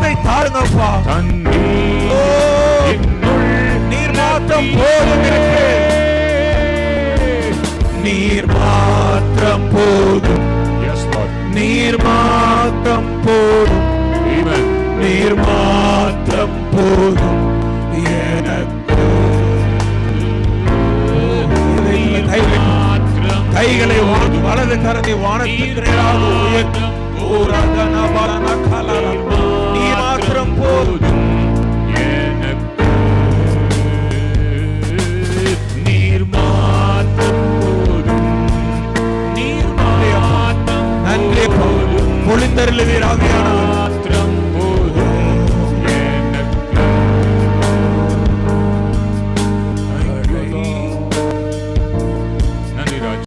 கரத்தை தாருங்கப்பா. நீர் மாத்திரம் போதும் இருக்கு. நீர் மாத்திரம் போதும். நீர் மாத்திரம் போதும். நீர் மாத்திரம் போதும் எனக்கு. கைகளை வலது கரத்தை வானத்துக்கு நேராக உயர்த்தும். நீர் மாத்திரம் போதும் எனக்கு. நீர் மாத்திரம் போதும். நீர் மாத்திரம் நன்றி போதும். பொழிந்தருளுவீர் ஆவியானவரே.